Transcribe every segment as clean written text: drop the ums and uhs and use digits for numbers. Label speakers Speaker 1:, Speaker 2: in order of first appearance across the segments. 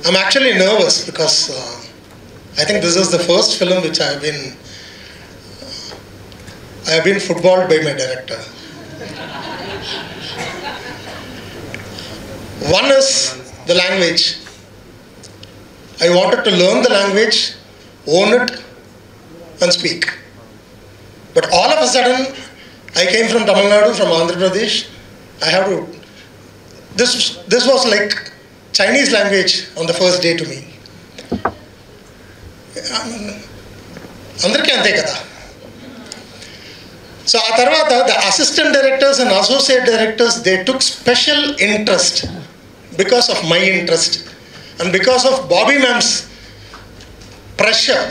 Speaker 1: I'm actually nervous because I think this is the first film which I have been footballed by my director. One is the language. I wanted to learn the language, own it, and speak. But all of a sudden, I came from Tamil Nadu, from Andhra Pradesh. I have to. This was like Chinese language on the first day to me. Andarki ante kada. So ఆ తర్వాత the assistant directors and associate directors, they took special interest because of my interest and because of Bobby ma'am's pressure.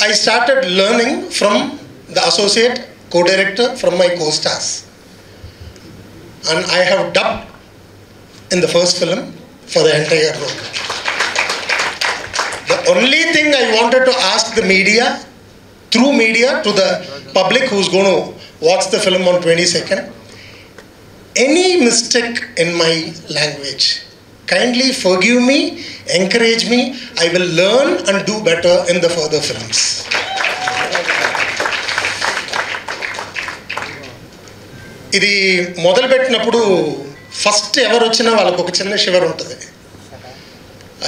Speaker 1: I started learning from the associate co-director, from my co-stars, and I have dubbed in the first film for the entire role. The only thing I wanted to ask the media, through media to the public who's going to watch the film on 22nd, any mistake in my language, kindly forgive me, encourage me. I will learn and do better in the further films. ఇది మొదలు పెట్టినప్పుడు first ఎవరు వచ్చినా వాళ్ళకు ఒక చిన్న shiver ఉంటుంది.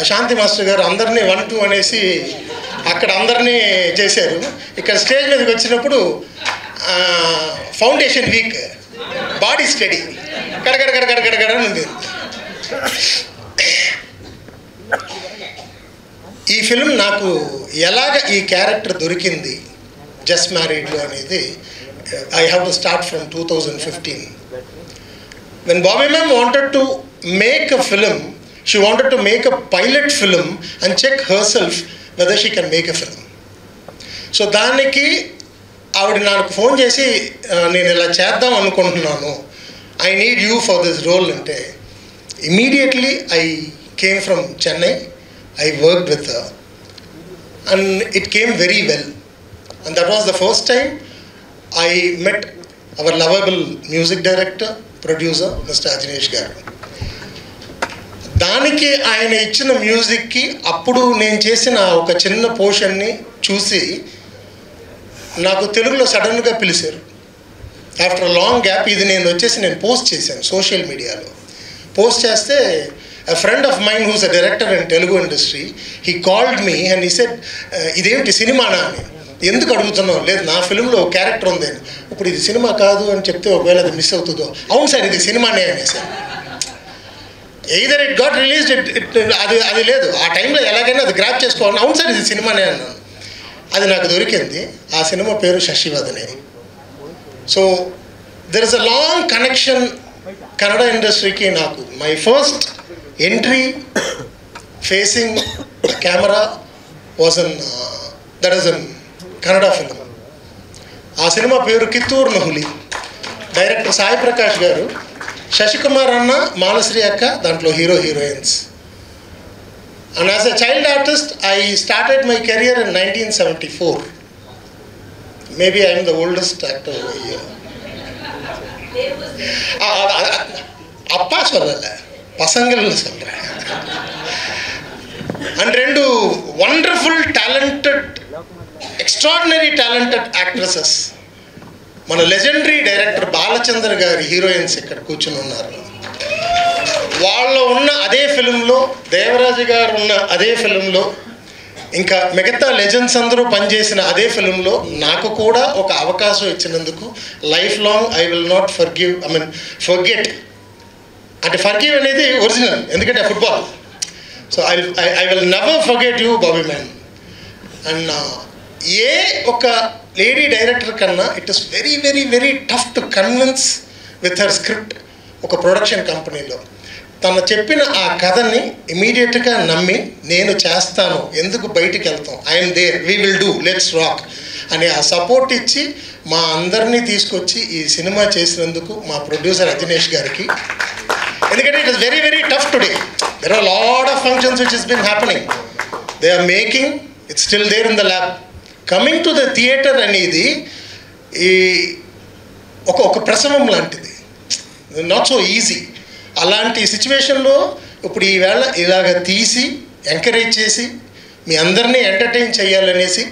Speaker 1: శాంతి master గారు అందరినీ 1 2 అనేసి అక్కడ అందరినీ చేశారు. ఇక్కడ స్టేజ్ మీదకి వచ్చినప్పుడు ఫౌండేషన్ వీక్, బాడీ స్టడీ, కడగడ కడగడ కడగడ ఉంది. ఈ ఫిల్మ్ నాకు ఎలాగ ఈ క్యారెక్టర్ దొరికింది జస్ట్ మ్యారీడ్లో అనేది I have to start from 2015. When Bobby ma'am wanted to make a film, she wanted to make a pilot film and check herself whether she can make a film. So దానికి ఆవిడ నాకు phone చేసి నేను ఇలా చేద్దాం అనుకుంటున్నాను, I need you for this role అంటే immediately I came from Chennai, I worked with her and it came very well, and that was the first time I met our lovable music director, producer, Mr. Ajneesh garu. దానికి ఆయన ఇచ్చిన మ్యూజిక్కి అప్పుడు నేను చేసిన ఒక చిన్న పోర్షన్ని చూసి నాకు తెలుగులో సడన్గా పిలిచారు. ఆఫ్టర్ లాంగ్ గ్యాప్ ఇది నేను పోస్ట్ చేశాను సోషల్ మీడియాలో. పోస్ట్ చేస్తే a friend of mine who's a director in Telugu industry, he called me and he said, ఇదేంటి సినిమానా అని. ఎందుకు అడుగుతున్నావు? లేదు, నా ఫిల్మ్లో క్యారెక్టర్ ఉంది. ఇప్పుడు ఇది సినిమా కాదు అని చెప్తే ఒకవేళ అది మిస్ అవుతుందో. అవును సార్, ఇది సినిమానే అనేసారు. ఎయిదర్ ఇట్ గాట్ రిలీజ్డ్, అది లేదు ఆ టైంలో ఎలాగైనా అది గ్రాప్ చేసుకోవాలి. అవును సార్, ఇది సినిమానే అన్నాను. అది నాకు దొరికింది. ఆ సినిమా పేరు Shashivadane. So there is a long connection Kannada ఇండస్ట్రీకి నాకు. My first entry facing camera was an that is an Kannada film. ఆ సినిమా పేరు కిత్తూరు నహులి. డైరెక్టర్ సాయి ప్రకాష్ గారు, శశికుమార్ అన్న, మానశ్రీ అక్క దాంట్లో hero heroines. And as a child artist I started my career in 1974. Maybe I'm the oldest actor here. அப்பா சொல்லலை, பசங்கள் சொல்கிறேன். And 2 wonderful talented, extraordinary talented actresses, మన లెజెండరీ డైరెక్టర్ బాలచంద్ర గారి హీరోయిన్స్ ఇక్కడ కూర్చుని ఉన్నారు. వాళ్ళు ఉన్న అదే ఫిలింలో, దేవరాజు గారు ఉన్న అదే ఫిలింలో, ఇంకా మిగతా లెజెండ్స్ అందరూ పనిచేసిన అదే ఫిలింలో నాకు కూడా ఒక అవకాశం ఇచ్చినందుకు life long I will not forget. అంటే ఫర్గివ్ అనేది ఒరిజినల్, ఎందుకంటే football. So I will never forget you Bobby man. And a ఒక లేడీ డైరెక్టర్ కన్నా it is very very very tough to convince with her script. ఒక production కంపెనీలో తను చెప్పిన ఆ కథని ఇమీడియట్గా నమ్మి నేను చేస్తాను, ఎందుకు బయటికి వెళ్తాం, I'm there, we will do, let's rock అని ఆ సపోర్ట్ ఇచ్చి మా అందరినీ తీసుకొచ్చి ఈ సినిమా చేసినందుకు మా ప్రొడ్యూసర్ అజినేష్ గారికి. ఎందుకంటే it is very very tough today. There are lot of functions which is been happening. They are making, it's still there in the lab. Coming to the theatre అనేది ఈ ఒక ప్రసవం లాంటిది, నాట్ సో ఈజీ. అలాంటి సిచ్యువేషన్లో ఇప్పుడు ఈవేళ ఇలాగ తీసి ఎంకరేజ్ చేసి మీ అందరినీ ఎంటర్టైన్ చేయాలనేసి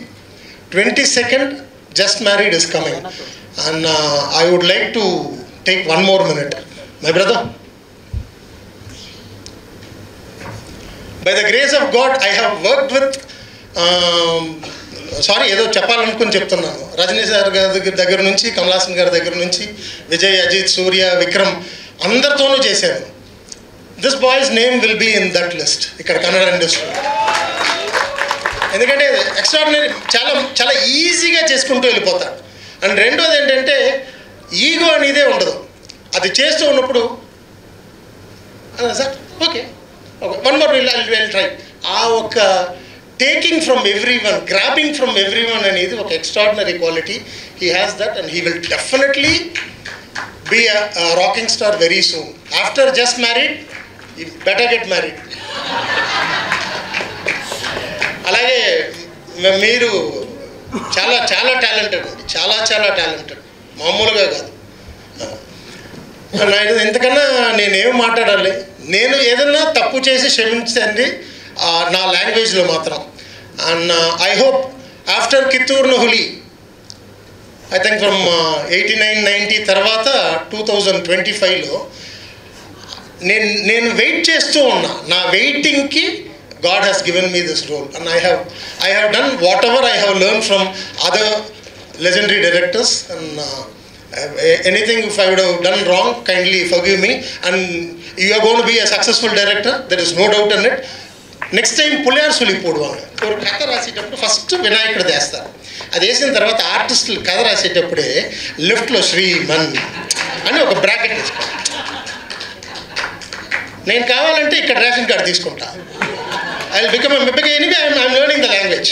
Speaker 1: 22nd just married is coming and I would like to take 1 more minute. My brother, by the grace of God I have worked with sorry ఏదో చెప్పాలనుకుని చెప్తున్నాను. రజనీ సార్ గారి దగ్గర నుంచి, కమల్ హాసన్ గారి దగ్గర నుంచి, విజయ్, అజిత్, సూర్య, విక్రమ్ అందరితోనూ చేశాను. This boys name will be in that list ఇక్కడ కన్నడ ఇండస్ట్రీ. ఎందుకంటే ఎక్స్ట్రాడినరీ, చాలా చాలా ఈజీగా చేసుకుంటూ వెళ్ళిపోతాడు. అండ్ రెండోది ఏంటంటే ఈగో అనేదే ఉండదు. అది చేస్తూ ఉన్నప్పుడు sir okay 1 more will try, ఆ ఒక taking from every one, grabbing from every one అనేది ఒక extraordinary quality. He has that and he will definitely be a rocking star very soon. After just married you better get married. అలాగే మీరు చాలా చాలా talented అండి, చాలా చాలా talented, మామూలుగా కాదు. ఇంతకన్నా నేనేం మాట్లాడాలి? నేను ఏదన్నా తప్పు చేసి క్షమించండి నా లాంగ్వేజ్లో మాత్రం. And I hope after Kittur నహులి, ఐ థింక్ ఫ్రమ్ 89-90 తర్వాత 2025లో నేను వెయిట్ చేస్తూ ఉన్నా. నా వెయిటింగ్కి God has given me this role and I have done whatever I have learned from other legendary directors, and anything if I would have done wrong, kindly forgive me, and you are going to be a successful director, there is no doubt in it. Next time పులియార్ సులి పోడువాங்க. ఒక కథ రాసేటప్పుడు first వినాయకుడు వేస్తారు. అది వేసిన తర్వాత ఆర్టిస్టులు కథ రాసేటప్పుడే లెఫ్ట్లో శ్రీమన్ అని ఒక బ్రాకెట్ వేసుకోవాలి. నేను కావాలంటే ఇక్కడ రేషన్ కార్డు తీసుకుంటా. I will become anyway I'm learning the language.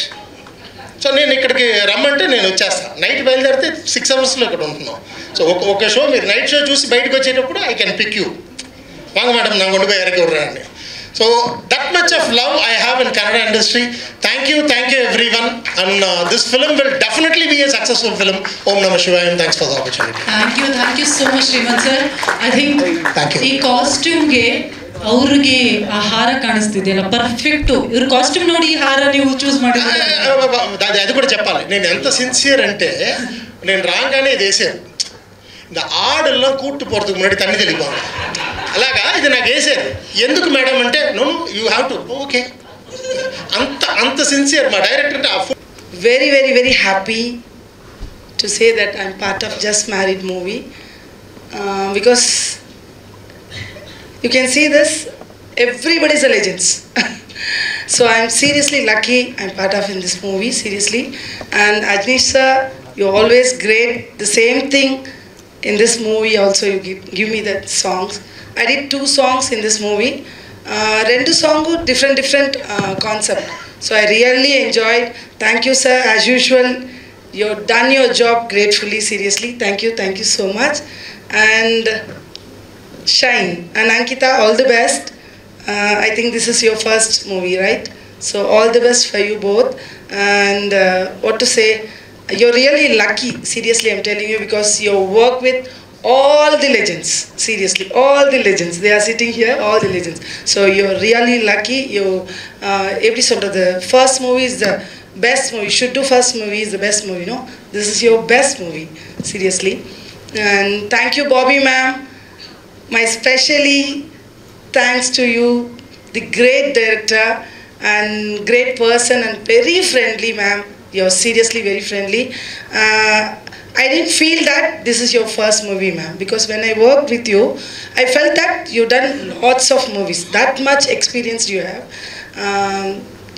Speaker 1: So నేను ఇక్కడికి రమ్మంటే నేను వచ్చేస్తాను. నైట్ బయలుదేరితే 6 hours ఇక్కడ ఉంటున్నాం. సో ఒక షో మీరు నైట్ షో చూసి బయటకు వచ్చేటప్పుడు ఐ కెన్ పిక్ యూ. వాంగ మేడం నా కొండ పోయి ఇறக்கி விடுறாங்க. So that much of love I have in Kannada industry. Thank you everyone, and this film will definitely be a successful film. Om Namah Shivaya, and thanks for the opportunity.
Speaker 2: Thank you so much, Sriman sir. I think
Speaker 1: thank you.
Speaker 2: ಈ costume ಗೆ ಅವ್ರಿಗೆ ಆ ಹಾರ ಕಾಣಿಸ್ತಿದೆಯಲ್ಲ perfect. ಇವ್ರ costume ನೋಡಿ ಈ ಹಾರ ನೀವು ಚೂಸ್ ಮಾಡಿದ್ರೆ
Speaker 1: అది కూడా చెప్పాలి. నేను ఎంత సిన్సియర్ అంటే నేను రాగానే ఇది వేసాను. இந்த ஆடெல்லாம் கூட்டு போகிறதுக்கு முன்னாடி தண்ணி தெளிப்பாங்க. అలాగా ఇది నాకు వేసారు. ఎందుకు మేడం అంటే no you have to okay, అంత సిన్సియర్ మా డైరెక్టర్ అంటే.
Speaker 3: Very very very happy to say that I'm part of just married movie because you can see this, everybody is a legends. So I am seriously lucky I'm part of in this movie, seriously. And Ajnish sir, you're always great. The same thing in this movie also, you give me the songs. I did 2 songs in this movie. Rendu songs different concept. So I really enjoyed. Thank you sir, as usual. You've done your job gratefully, seriously. Thank you so much. And Shine and Ankita, all the best. I think this is your first movie, right? So all the best for you both. And what to say, you're really lucky, seriously I'm telling you, because you work with all the legends, seriously, all the legends. They are sitting here, all the legends. So you're really lucky. You every sort of the first movie is the best movie. You should do first movie is the best movie, no? This is your best movie, seriously. And thank you Bobby ma'am. My specially thanks to you, the great director and great person and very friendly ma'am. You're seriously very friendly. I didn't feel that this is your first movie ma'am, because when I worked with you, I felt that you've done lots of movies. That much experience you have.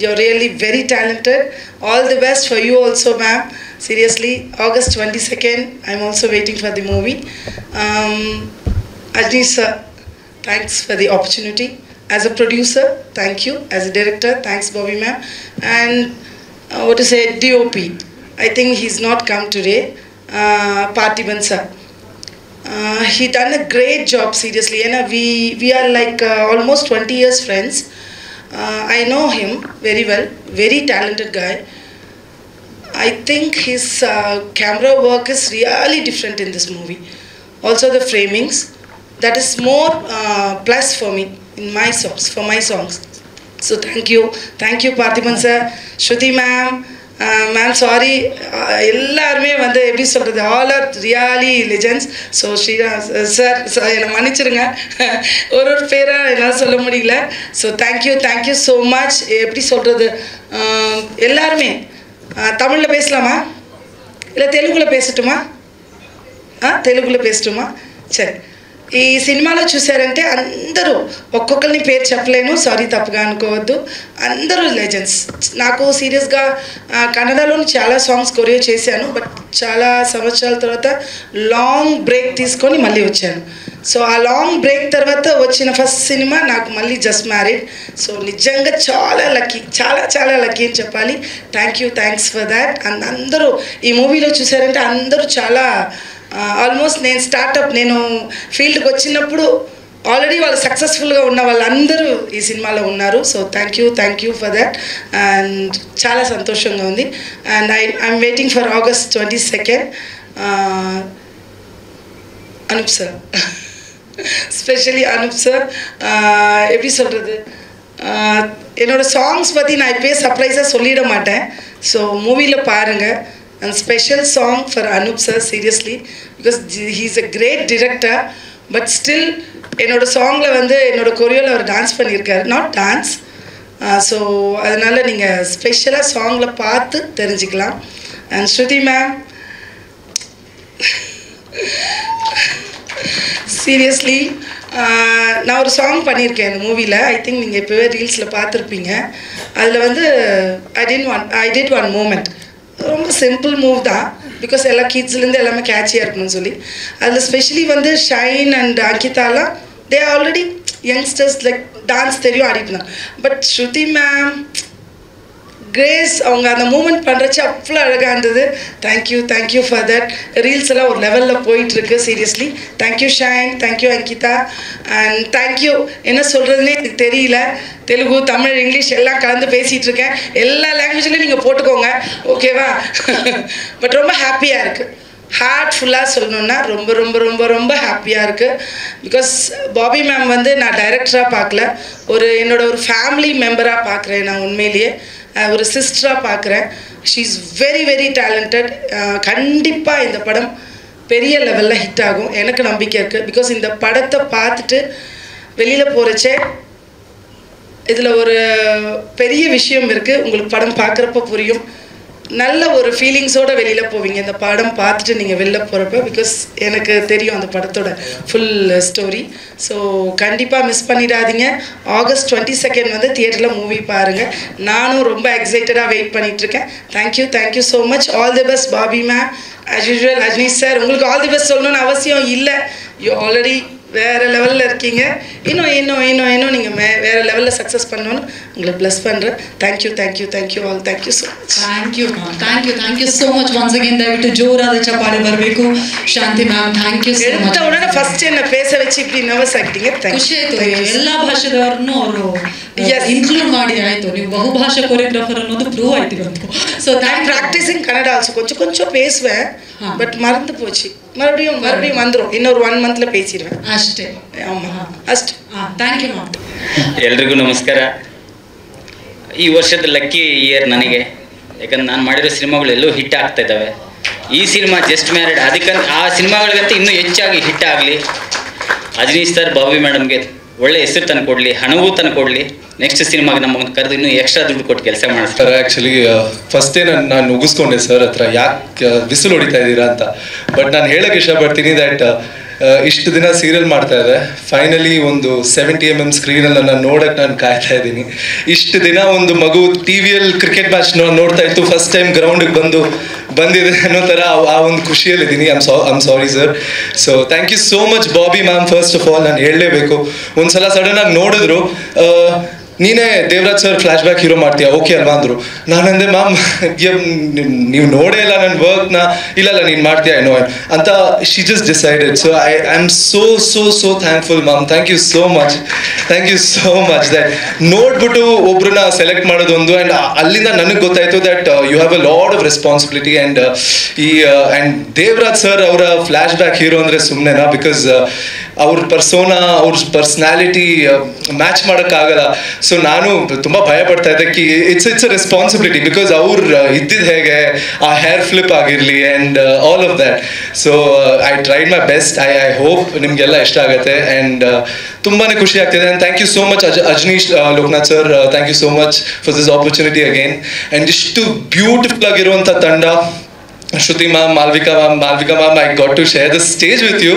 Speaker 3: You're really very talented. All the best for you also ma'am. Seriously, August 22nd, I'm also waiting for the movie. Ajnish sir, thanks for the opportunity. As a producer, thank you. As a director, thanks Bobby ma'am. And what to say, DOP, I think he's not come today. Parthiban sir, he done a great job, seriously. And we are like almost 20 years friends. I know him very well, very talented guy. I think his camera work is really different in this movie. Also the framings, that is more plus for me. in my songs, for my songs. So thank you Parthiban sir, Shruti ma'am, ma'am sorry, எல்லாருமே வந்து எப்படி சொல்கிறது, all are really legends. So Sriram sir என்னை மன்னிச்சிருங்க, ஒரு பேராக என்னால் சொல்ல முடியல. So thank you so much. எப்படி சொல்கிறது, எல்லாருமே தமிழில் பேசலாமா இல்லை தெலுங்குలో பேசட்டுமா? తెలుగులో పేస్టుమా? సరే, ఈ సినిమాలో చూసారంటే అందరూ ఒక్కొక్కరిని పేరు చెప్పలేను, సారీ తప్పుగా అనుకోవద్దు, అందరూ లెజెండ్స్. నాకు సీరియస్గా కన్నడలోని చాలా సాంగ్స్ కొరియో చేశాను, బట్ చాలా సంవత్సరాల తర్వాత లాంగ్ బ్రేక్ తీసుకొని మళ్ళీ వచ్చాను. సో ఆ లాంగ్ బ్రేక్ తర్వాత వచ్చిన ఫస్ట్ సినిమా నాకు మళ్ళీ జస్ట్ మ్యారీడ్. సో నిజంగా చాలా లక్కీ, చాలా లక్కీ అని చెప్పాలి. Thanks for that. అండ్ అందరూ ఈ మూవీలో చూసారంటే అందరూ చాలా ఆల్మోస్ట్ నేను ఫీల్డ్కి వచ్చినప్పుడు ఆల్రెడీ వాళ్ళు సక్సెస్ఫుల్గా ఉన్న వాళ్ళందరూ ఈ సినిమాలో ఉన్నారు. So thank you for that. And చాలా సంతోషంగా ఉంది. And I'm waiting for August 22. Anup sir, specially Anup sir, எப்படி சொல்கிறது, என்னோடய சாங்ஸ் பற்றி நான் இப்போயே சர்ப்ரைஸாக சொல்லிட மாட்டேன். ஸோ மூவியில் பாருங்கள். and special song for Anup sir, seriously, because he's a great director, but still என்னோட சாங்கில் வந்து என்னோட கொரியோவில் அவர் டான்ஸ் பண்ணியிருக்காரு, நாட் டான்ஸ். ஸோ அதனால் நீங்கள் ஸ்பெஷலாக சாங்கில் பார்த்து தெரிஞ்சுக்கலாம். அண்ட் ஸ்ருதி மேம், சீரியஸ்லி நான் ஒரு சாங் பண்ணியிருக்கேன் இந்த மூவியில். ஐ திங்க் நீங்கள் இப்போவே ரீல்ஸில் பார்த்துருப்பீங்க. அதில் வந்து ஐ டிட் ஒன் மூமெண்ட், ரொம்ப சிம்பிள் மூவ் தான், பிகாஸ் எல்லா கிட்ஸ்லேருந்து எல்லாமே கேட்சியாக இருக்கணும்னு சொல்லி. அதில் ஸ்பெஷலி வந்து ஷைன் அண்ட் அங்கிதாலாம் they already youngsters, like dance தெரியும், ஆடிட்டுனாங்க. பட் ஸ்ருதி மேம், கிரேஸ், அவங்க அந்த மூமெண்ட் பண்ணுறச்சு அவ்வளோ அழகாக இருந்தது. Thank you for that. ரீல்ஸ் எல்லாம் ஒரு லெவலில் போயிட்டுருக்கு, seriously. Thank you shine, thank you Ankita, and thank you. என்ன சொல்கிறதுனே எனக்கு தெரியல, தெலுங்கு, தமிழ், இங்கிலீஷ் எல்லாம் கலந்து பேசிகிட்டு இருக்கேன். எல்லா லாங்குவேஜ்லையும் நீங்கள் போட்டுக்கோங்க, ஓகேவா? பட் ரொம்ப ஹாப்பியாக இருக்குது. ஹார்ட்ஃபுல்லாக சொல்லணுன்னா ரொம்ப ரொம்ப ரொம்ப ரொம்ப ஹாப்பியாக இருக்குது. பிகாஸ் பாபி மேம் வந்து நான் டைரக்டராக பார்க்கல, என்னோட ஃபேமிலி மெம்பராக பார்க்குறேன். நான் உண்மையிலேயே ஒரு சிஸ்டராக பார்க்குறேன். She is very very talented. கண்டிப்பாக இந்த படம் பெரிய லெவலில் ஹிட் ஆகும், எனக்கு நம்பிக்கை இருக்குது. பிகாஸ் இந்த படத்தை பார்த்துட்டு வெளியில் போகிறச்சே இதில் ஒரு பெரிய விஷயம் இருக்குது, உங்களுக்கு படம் பார்க்குறப்ப புரியும். நல்ல ஒரு ஃபீலிங்ஸோடு வெளியில் போவீங்க இந்த படம் பார்த்துட்டு நீங்கள் வெளில போகிறப்ப. பிகாஸ் எனக்கு தெரியும் அந்த படத்தோட ஃபுல் ஸ்டோரி. ஸோ கண்டிப்பாக மிஸ் பண்ணிடாதீங்க. August 22 வந்து தியேட்டரில் மூவி பாருங்கள். நானும் ரொம்ப எக்ஸைட்டடாக வெயிட் பண்ணிகிட்ருக்கேன். Thank you so much. All the best Bobby ma'am. As usual Rajneesh sir, உங்களுக்கு ஆல் தி பெஸ்ட் சொல்லணும்னு அவசியம் இல்லை, யூ ஆல்ரெடி வேறு லெவலில் இருக்கீங்க. இன்னும் நீங்கள் வேறு லெவலில் சக்ஸஸ் பண்ணணும்னு உங்களை ப்ளஸ் பண்ணுறேன். Thank you all. Thank you so much.
Speaker 2: Thank you so much once again. ದಯವಿಟ್ಟು ಜೋರಾದ ಚಪ್ಪಾಳೆ ಬರಬೇಕು. Shanti ma'am, thank you so much.
Speaker 3: எடுத்த உடனே ஃபர்ஸ்ட் என்ன பேச வச்சு இப்படி ನರ್ವಸ್ ಆಗಿದ್ದೀங்க.
Speaker 2: ಖುಷಿ ಆಯಿತು. ಎಲ್ಲ ಭಾಷೆದವ್ರನ್ನೂ ಅವರು ಇನ್ಕ್ಲೂಡ್ ಮಾಡಿ ಆಯಿತು. ನೀವು ಬಹುಭಾಷಾ ಕೊರಿಯೋಗ್ರಾಫರ್ ಅನ್ನೋದು ಪ್ರೂವ್ ಆಯ್ತು ಇವತ್ತು. ஸோ
Speaker 3: ப்ராக்டிஸிங் கன்னடா ஆல்சோ கொஞ்சம் பேசுவேன், பட் மறந்து போச்சு. மறுபடியும் வந்துடும். இன்னொரு 1 monthல பேசிடுவேன்
Speaker 2: ಅಷ್ಟೇ.
Speaker 3: ஆமாம், ಅಷ್ಟೇ.
Speaker 2: Thank you ma'am.
Speaker 4: ಎಲ್ರಿಗೂ ನಮಸ್ಕಾರ. ಈ ವರ್ಷದ ಲಕ್ಕಿ ಇಯರ್ ನನಗೆ, ಯಾಕಂದ್ರೆ ನಾನು ಮಾಡಿರೋ ಸಿನಿಮಾಗಳೆಲ್ಲೂ ಹಿಟ್ ಆಗ್ತಾ ಇದ್ದಾವೆ. ಈ ಸಿನಿಮಾ ಜಸ್ಟ್ ಮ್ಯಾರಿಡ್, ಅದಕ್ಕಂತ ಆ ಸಿನಿಮಾಗಳಿಗಂತ ಇನ್ನೂ ಹೆಚ್ಚಾಗಿ ಹಿಟ್ ಆಗಲಿ. ರಜನೀಶ್ ಸರ್, ಬಾಬಿ ಮೇಡಮ್ಗೆ ಒಳ್ಳೆ ಹೆಸರು ತಂದು ಕೊಡಲಿ, ಹಣವೂ ತಂದು ಕೊಡಲಿ. ನೆಕ್ಸ್ಟ್ ಸಿನಿಮಾಗೆ ನಮಗೆ ಕರೆದು ಇನ್ನೂ ಎಕ್ಸ್ಟ್ರಾ ದುಡ್ಡು ಕೊಟ್ಟು ಕೆಲಸ ಮಾಡಿಸ್ತಾರೆ.
Speaker 5: ಆ್ಯಕ್ಚುಲಿ ಫಸ್ಟೇ ನಾನು ಉಗಿಸ್ಕೊಂಡೆ ಸರ್ ಹತ್ರ, ಯಾಕೆ ಬಿಸಿಲು ಹೊಡಿತಾ ಇದ್ದೀರಾ ಅಂತ. ಬಟ್ ನಾನು ಹೇಳೋಕ್ಕೆ ಇಷ್ಟಪಡ್ತೀನಿ ದ್ಯಾಟ್ ಇಷ್ಟು ದಿನ ಸೀರಿಯಲ್ ಮಾಡ್ತಾ ಇದೆ, ಫೈನಲಿ ಒಂದು 70 mm ಸ್ಕ್ರೀನಲ್ಲಿ ನಾನು ನೋಡೋಕ್ಕೆ ನಾನು ಕಾಯ್ತಾ ಇದ್ದೀನಿ. ಇಷ್ಟು ದಿನ ಒಂದು ಮಗು TV-ಯಲ್ಲಿ ಕ್ರಿಕೆಟ್ ಮ್ಯಾಚ್ ನೋಡ್ತಾ ಇತ್ತು, ಫಸ್ಟ್ ಟೈಮ್ ಗ್ರೌಂಡಿಗೆ ಬಂದಿದೆ ಅನ್ನೋ ಥರ ಆ ಒಂದು ಖುಷಿಯಲ್ಲಿದ್ದೀನಿ. I'm sorry sir. So thank you so much Bobby ma'am. First of all ನಾನು ಹೇಳಲೇಬೇಕು, ಒಂದು ಸಲ ಸಡನ್ನಾಗಿ ನೋಡಿದ್ರು, ನೀನೇ Devaraj sir flashback hero ಮಾಡ್ತೀಯಾ, ಓಕೆ ಅಲ್ವಾ ಅಂದರು. ನಾನಂದೆ ಮ್ಯಾಮ್ ನೀವು ನೋಡೇ ಇಲ್ಲ ನನ್ನ ವರ್ಕ್ನ, ಇಲ್ಲ ನೀನು ಮಾಡ್ತೀಯಾ ಏನೋ ಅಂತ. She just decided. So I am so thankful ma'am. Thank you so much that ನೋಡ್ಬಿಟ್ಟು ಒಬ್ರನ್ನ ಸೆಲೆಕ್ಟ್ ಮಾಡೋದೊಂದು, ಆ್ಯಂಡ್ ಅಲ್ಲಿಂದ ನನಗೆ ಗೊತ್ತಾಯಿತು that you have a lot of responsibility. And Devaraj sir ಅವರ ಫ್ಲ್ಯಾಶ್ ಬ್ಯಾಕ್ ಹೀರೋ ಅಂದರೆ ಸುಮ್ಮನೆನಾ? ಬಿಕಾಸ್ ಅವ್ರ ಪರ್ಸೋನಾ ಅವ್ರ ಪರ್ಸ್ನಾಲಿಟಿ ಮ್ಯಾಚ್ ಮಾಡೋಕ್ಕಾಗಲ್ಲ. ಸೊ ನಾನು ತುಂಬ ಭಯ ಪಡ್ತಾ ಇದ್ದೆ ಕಿ ಇಟ್ಸ್ ಅ ರೆಸ್ಪಾನ್ಸಿಬಿಲಿಟಿ, ಬಿಕಾಸ್ ಅವ್ರು ಇದ್ದಿದ್ದು ಹೇಗೆ ಆ ಹೇರ್ ಫ್ಲಿಪ್ ಆಗಿರಲಿ and all of that. So I tried my best. I hope ನಿಮಗೆಲ್ಲ ಇಷ್ಟ ಆಗುತ್ತೆ ಆ್ಯಂಡ್ ತುಂಬಾ ಖುಷಿ ಆಗ್ತಿದೆ. And thank you so much Ajaneesh Loknath sir, thank you so much for this opportunity again. And ಇಷ್ಟು ಬ್ಯೂಟಿಫುಲ್ ಆಗಿರುವಂಥ ತಂಡ, Shruti ma'am, Malvika ma'am, I got to share the stage with you.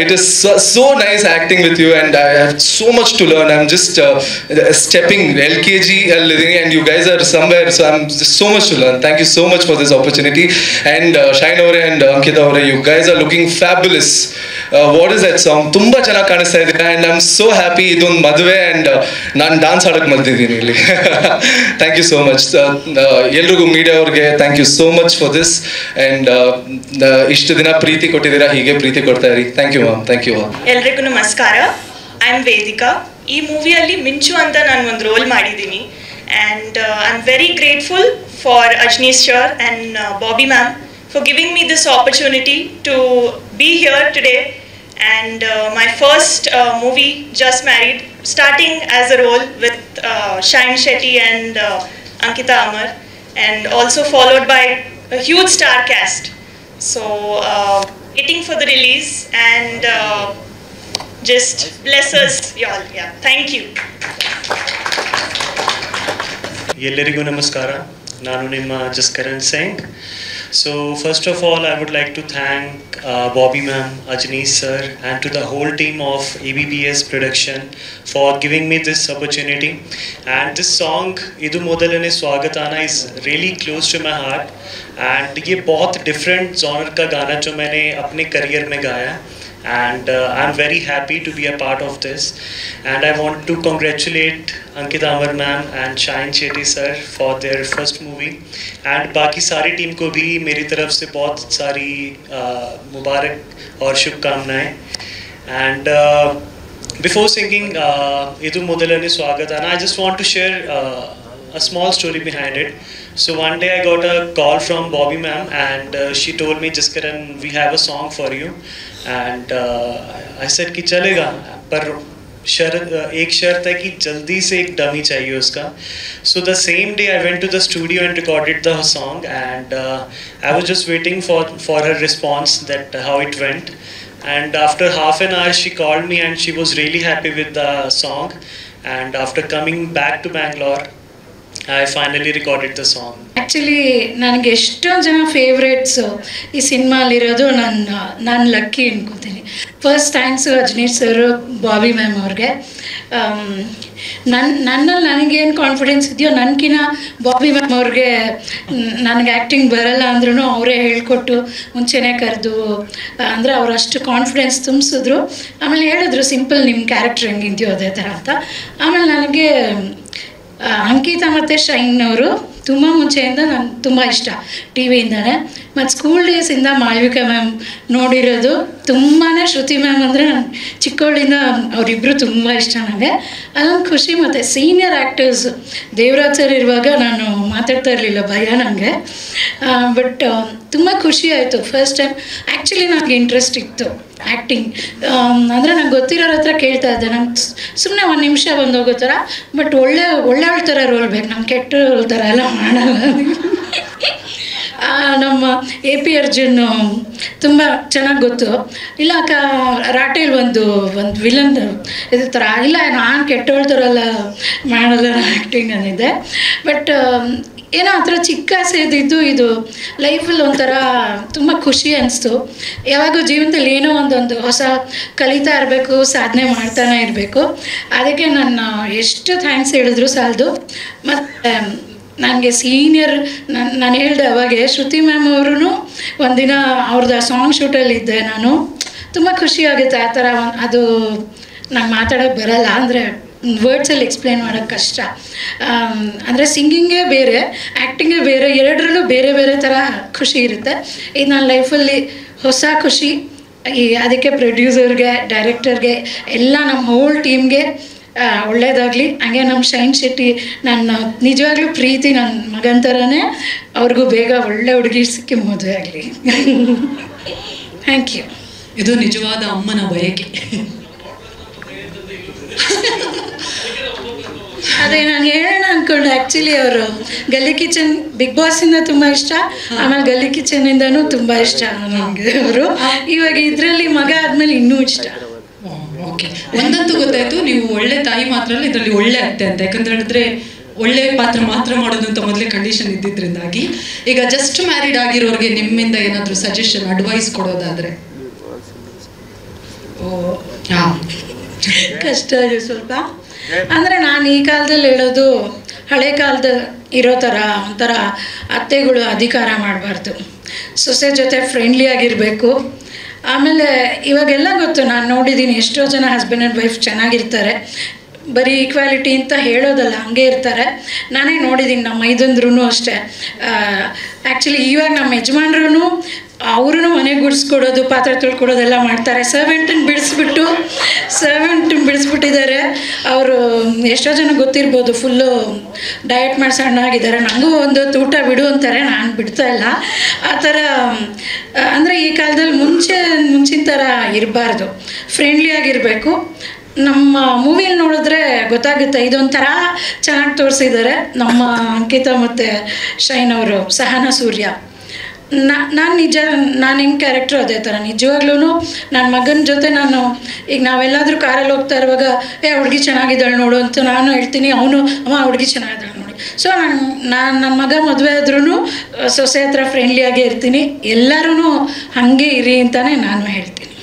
Speaker 5: It is so nice acting with you, and I have so much to learn. I'm just stepping LKG and you guys are somewhere, so I'm just so much to learn. Thank you so much for this opportunity. And Shine Avare and Ankita Avare, you guys are looking fabulous. What is that song? Tumba ಚೆನ್ನಾಗಿ ಕಾಣಿಸ್ತಾ ಇದ್ದೀರಾ, and I'm so happy ಇದೊಂದು ಮದುವೆ and ನಾನು dance ಆಡೋಕ್ಕೆ ಬಂದಿದ್ದೀನಿ ಇಲ್ಲಿ. Thank you so much. ಎಲ್ರಿಗೂ ಮೀಡಿಯಾ ಅವ್ರಿಗೆ thank you so much for this. And ಇಷ್ಟು ದಿನ ಪ್ರೀತಿ ಕೊಟ್ಟಿದ್ದೀರಾ, ಹೀಗೆ ಪ್ರೀತಿ ಕೊಡ್ತಾ ಇರಿ. Thank you ma'am. Thank you.
Speaker 6: ಎಲ್ರಿಗೂ ನಮಸ್ಕಾರ. I am Vedika. ಈ ಮೂವಿಯಲ್ಲಿ ಮಿಂಚು ಅಂತ ನಾನು ಒಂದು ರೋಲ್ ಮಾಡಿದ್ದೀನಿ. And I am very grateful for Ajaneesh sir and Bobby ma'am for giving me this opportunity to be here today. And my first movie, Just Married, starting as a role with Shine Shetty and Ankita Amar, and also followed by a huge star cast. So waiting for the release, and just bless us y'all. Yeah, thank you.
Speaker 7: ಎಲ್ಲರಿಗೂ ನಮಸ್ಕಾರ. ನಾನು ನಿಮ್ಮ Jaskaran Singh. So first of all, I would like to thank Bobby ma'am, Ajneesh sir, and to the whole team of ABBS production for giving me this opportunity. And this song, Idu Modalane Swagatana, is really close to my heart. And ये बहुत different genre का गाना जो मैंने अपने career में गाया. And I'm very happy to be a part of this. And I want to congratulate Ankita Amar ma'am and Shine Shetty sir for their first movie. And बाकी सारी टीम को भी मेरी तरफ से बहुत सारी मुबारक और शुभकामनाएं. And before singing Idu Modalane Swagatana, I just want to share a small story behind it. So one day I got a call from Bobby ma'am, and she told me, Jaskaran, we have a song for you. And I said कि चलेगा, पर एक शर्त है कि जल्दी से एक डमी चाहिए उसका. So the same day I went to the studio and recorded the song, and I was just waiting for her response, that how it went. And after half an hour she called me, and she was really happy with the song. And after coming back to Bangalore, I finally recorded the song.
Speaker 8: Actually ನನಗೆ ಎಷ್ಟೊಂದು ಜನ favourites ಈ ಸಿನಿಮಾಲಿರೋದು ನಾನು lucky ಅನ್ಕೋತೀನಿ. First thanks Ajaneesh ಸರು, Bobby ma'am ಅವ್ರಿಗೆ. ನನ್ನಲ್ಲಿ ನನಗೇನು confidence ಇದೆಯೋ ನನಗಿನ್ನ ಬಾಬಿ ಮ್ಯಾಮ್ ಅವ್ರಿಗೆ ನನಗೆ ಆ್ಯಕ್ಟಿಂಗ್ ಬರಲ್ಲ ಅಂದ್ರೂ ಅವರೇ ಹೇಳ್ಕೊಟ್ಟು ಮುಂಚೆನೇ ಕರೆದು ಅಂದರೆ ಅವ್ರು ಅಷ್ಟು ಕಾನ್ಫಿಡೆನ್ಸ್ ತುಂಬಿಸಿದ್ರು. ಆಮೇಲೆ ಹೇಳಿದ್ರು ಸಿಂಪಲ್ ನಿಮ್ಮ ಕ್ಯಾರೆಕ್ಟರ್ ಹೆಂಗಿದೆಯೋ ಅದೇ ಥರ ಅಂತ. ಆಮೇಲೆ ನನಗೆ ಅಂಕಿತಾ ಮತ್ತು ಶೈನ್ ಅವರು ತುಂಬ ಮುಂಚೆಯಿಂದ ನಾನು ತುಂಬ ಇಷ್ಟ ಟಿ ವಿಯಿಂದನೇ. ಮತ್ತು ಸ್ಕೂಲ್ ಡೇಸಿಂದ ಮಾಳ್ವಿಕಾ ಮ್ಯಾಮ್ ನೋಡಿರೋದು ತುಂಬಾ. ಶ್ರುತಿ ಮ್ಯಾಮ್ ಅಂದರೆ ನಾನು ಚಿಕ್ಕವಳಿಂದ ಅವರಿಬ್ಬರು ತುಂಬ ಇಷ್ಟ ನನಗೆ. ಅದೊಂದು ಖುಷಿ. ಮತ್ತು ಸೀನಿಯರ್ ಆ್ಯಕ್ಟರ್ಸ್ ದೇವರಾಜ್ ಸರ್ ಇರುವಾಗ ನಾನು ಮಾತಾಡ್ತಾ ಇರಲಿಲ್ಲ, ಭಯ ನನಗೆ. ಬಟ್ ತುಂಬ ಖುಷಿ ಆಯಿತು. ಫಸ್ಟ್ ಟೈಮ್ ಆ್ಯಕ್ಚುಲಿ ನನಗೆ ಇಂಟ್ರೆಸ್ಟ್ ಇತ್ತು ಆ್ಯಕ್ಟಿಂಗ್. ಅಂದರೆ ನಂಗೆ ಗೊತ್ತಿರೋರ ಹತ್ರ ಕೇಳ್ತಾ ಇದ್ದೆ, ನಂಗೆ ಸುಮ್ಮನೆ ಒಂದು ನಿಮಿಷ ಬಂದು ಹೋಗೋ ಥರ, ಬಟ್ ಒಳ್ಳೆಯವಳ ಥರ ರೋಲ್ ಬೇಕು, ನಾನು ಕೆಟ್ಟ ರೋಲ್ ಥರ ಎಲ್ಲ ಮಾಡಲ್ಲ. ನಮ್ಮ AP ಅರ್ಜುನ್ ತುಂಬ ಚೆನ್ನಾಗಿ ಗೊತ್ತು. ಇಲ್ಲ ರಾಟೇಲ್ ಒಂದು ವಿಲನ್ ಇದು ಥರ ಇಲ್ಲ, ನಾನು ಕೆಟ್ಟವಳ ಥರ ಎಲ್ಲ ಮಾಡಲ್ಲ ಆ್ಯಕ್ಟಿಂಗ್ ಅಂದಿದ್ದೆ. ಬಟ್ ಏನೋ ಆ ಥರ ಚಿಕ್ಕ ಆಸೆ ಇದ್ದಿದ್ದು ಇದು ಲೈಫಲ್ಲಿ ಒಂಥರ ತುಂಬ ಖುಷಿ ಅನಿಸ್ತು. ಯಾವಾಗೂ ಜೀವನದಲ್ಲಿ ಏನೋ ಒಂದೊಂದು ಹೊಸ ಕಲಿತಾ ಇರಬೇಕು, ಸಾಧನೆ ಮಾಡ್ತಾನೆ ಇರಬೇಕು. ಅದಕ್ಕೆ ನಾನು ಎಷ್ಟು ಥ್ಯಾಂಕ್ಸ್ ಹೇಳಿದ್ರು ಸಾಲದು. ಮತ್ತು ನನಗೆ ಸೀನಿಯರ್ ನಾನು ಹೇಳಿದೆ ಅವಾಗೆ ಶ್ರುತಿ ಮ್ಯಾಮ್ ಅವರು ಒಂದಿನ ಅವ್ರದ್ದು ಸಾಂಗ್ ಶೂಟಲ್ಲಿದ್ದೆ ನಾನು. ತುಂಬ ಖುಷಿ ಆಗುತ್ತೆ ಆ ಥರ. ಅದು ನಂಗೆ ಮಾತಾಡೋಕ್ಕೆ ಬರಲ್ಲ, ಅಂದರೆ ವರ್ಡ್ಸಲ್ಲಿ ಎಕ್ಸ್ಪ್ಲೇನ್ ಮಾಡೋಕ್ಕೆ ಕಷ್ಟ. ಅಂದರೆ ಸಿಂಗಿಂಗೇ ಬೇರೆ, ಆ್ಯಕ್ಟಿಂಗೇ ಬೇರೆ, ಎರಡರಲ್ಲೂ ಬೇರೆ ಬೇರೆ ಥರ ಖುಷಿ ಇರುತ್ತೆ. ಇದು ನನ್ನ ಲೈಫಲ್ಲಿ ಹೊಸ ಖುಷಿ. ಅದಕ್ಕೆ ಪ್ರೊಡ್ಯೂಸರ್ಗೆ, ಡೈರೆಕ್ಟರ್ಗೆ, ಎಲ್ಲ ನಮ್ಮ ಹೋಲ್ ಟೀಮ್ಗೆ ಒಳ್ಳೆಯದಾಗಲಿ. ಹಾಗೆ ನಮ್ಮ ಶೈನ್ ಶೆಟ್ಟಿ ನನ್ನ ನಿಜವಾಗ್ಲೂ ಪ್ರೀತಿ, ನನ್ನ ಮಗನ ಥರನೇ. ಅವ್ರಿಗೂ ಬೇಗ ಒಳ್ಳೆ ಹುಡುಗಿ ಸಿಕ್ಕಿ ಮದುವೆ ಆಗಲಿ. Thank you.
Speaker 2: ಇದು ನಿಜವಾದ ಅಮ್ಮನ ಬಯಕೆ.
Speaker 8: ಅದೇ ನಾನು ಹೇಳೋಣ ಅಂದ್ಕೊಂಡೆ. ಆ್ಯಕ್ಚುಲಿ ಅವರು ಗಲ್ಲಿ ಕಿಚನ್ ಬಿಗ್ ಬಾಸಿಂದ ತುಂಬ ಇಷ್ಟ, ಆಮೇಲೆ ಗಲ್ಲಿ ಕಿಚನಿಂದನೂ ತುಂಬ ಇಷ್ಟ ನನಗೆ ಅವರು. ಇವಾಗ ಇದರಲ್ಲಿ ಮಗ ಆದಮೇಲೆ ಇನ್ನೂ ಇಷ್ಟ.
Speaker 2: ಓಕೆ, ಒಂದಂತೂ ಗೊತ್ತಾಯ್ತು, ನೀವು ಒಳ್ಳೆ ತಾಯಿ ಮಾತ್ರ ಅಲ್ಲ, ಇದರಲ್ಲಿ ಒಳ್ಳೆ ಅತ್ತೆ ಅಂತ. ಯಾಕಂತ ಹೇಳಿದ್ರೆ ಒಳ್ಳೆ ಪಾತ್ರ ಮಾತ್ರ ಮಾಡೋದು ಅಂತ ಮೊದಲೇ ಕಂಡೀಷನ್ ಇದ್ದಿದ್ರಿಂದಾಗಿ. ಈಗ ಜಸ್ಟ್ ಮ್ಯಾರಿಡ್ ಆಗಿರೋರಿಗೆ ನಿಮ್ಮಿಂದ ಏನಾದರೂ ಸಜೆಷನ್, ಅಡ್ವೈಸ್ ಕೊಡೋದಾದರೆ? ಹಾಂ,
Speaker 8: ಕಷ್ಟ ಇದೆ ಸ್ವಲ್ಪ. ಅಂದರೆ ನಾನು ಈ ಕಾಲದಲ್ಲಿ ಹೇಳೋದು, ಹಳೆ ಕಾಲದ ಇರೋ ಥರ ಒಂಥರ ಅತ್ತೆಗಳು ಅಧಿಕಾರ ಮಾಡಬಾರ್ದು, ಸೊಸೆ ಜೊತೆ ಫ್ರೆಂಡ್ಲಿ ಆಗಿರಬೇಕು. ಆಮೇಲೆ ಇವಾಗೆಲ್ಲ ಗೊತ್ತು, ನಾನು ನೋಡಿದ್ದೀನಿ ಎಷ್ಟೋ ಜನ ಹಸ್ಬೆಂಡ್ ಆ್ಯಂಡ್ ವೈಫ್ ಚೆನ್ನಾಗಿರ್ತಾರೆ, ಬರೀ ಈಕ್ವಾಲಿಟಿ ಅಂತ ಹೇಳೋದಲ್ಲ, ಹಂಗೆ ಇರ್ತಾರೆ. ನಾನೇ ನೋಡಿದ್ದೀನಿ, ನಮ್ಮ ಮೈದಂದ್ರೂ ಅಷ್ಟೇ. ಆ್ಯಕ್ಚುಲಿ ಇವಾಗ ನಮ್ಮ ಯಜಮಾನ್ರೂ ಅವ್ರೂ ಮನೆಗೆ ಗುಡಿಸ್ಕೊಡೋದು, ಪಾತ್ರೆ ತೊಳ್ಕೊಡೋದೆಲ್ಲ ಮಾಡ್ತಾರೆ. ಸರ್ವೆಂಟನ್ನು ಬಿಡಿಸ್ಬಿಟ್ಟಿದ್ದಾರೆ ಅವರು. ಎಷ್ಟೋ ಜನ ಗೊತ್ತಿರ್ಬೋದು, ಫುಲ್ಲು ಡಯಟ್ ಮಾಡಿ ಸಣ್ಣಾಗಿದ್ದಾರೆ. ನನಗೂ ಒಂದು ಊಟ ಬಿಡು ಅಂತಾರೆ, ನಾನು ಬಿಡ್ತಾ ಇಲ್ಲ. ಆ ಥರ ಅಂದರೆ ಈ ಕಾಲದಲ್ಲಿ ಮುಂಚಿನ ಥರ ಇರಬಾರ್ದು, ಫ್ರೆಂಡ್ಲಿ ಆಗಿರಬೇಕು. ನಮ್ಮ ಮೂವಿಯಲ್ಲಿ ನೋಡಿದ್ರೆ ಗೊತ್ತಾಗುತ್ತೆ, ಇದೊಂಥರ ಚೆನ್ನಾಗಿ ತೋರಿಸಿದ್ದಾರೆ ನಮ್ಮ ಅಂಕಿತಾ ಮತ್ತು ಶೈನ್ ಅವರು, ಸಹನಾ ಸೂರ್ಯ. ನಾನು ಹೆಂಗೆ ಕ್ಯಾರೆಕ್ಟ್ರು ಅದೇ ಥರ. ನಿಜವಾಗ್ಲೂ ನನ್ನ ಮಗನ ಜೊತೆ ನಾನು ಈಗ ನಾವೆಲ್ಲಾದರೂ ಕಾರಲ್ಲಿ ಹೋಗ್ತಾ ಇರುವಾಗ ಹುಡುಗಿ ಚೆನ್ನಾಗಿದ್ದಾಳೆ ನೋಡು ಅಂತ ನಾನು ಹೇಳ್ತೀನಿ, ಅವನು ಅಮ್ಮ ಹುಡುಗಿ ಚೆನ್ನಾಗಿದ್ದಾಳೆ ನೋಡಿ. ಸೊ ನನ್ನ ಮಗ ಮದುವೆ ಆದ್ರೂ ಸೊಸೆ ಹತ್ರ ಫ್ರೆಂಡ್ಲಿಯಾಗೇ ಇರ್ತೀನಿ. ಎಲ್ಲರೂ ಹಾಗೆ ಇರಿ ಅಂತಲೇ ನಾನು ಹೇಳ್ತೀನಿ.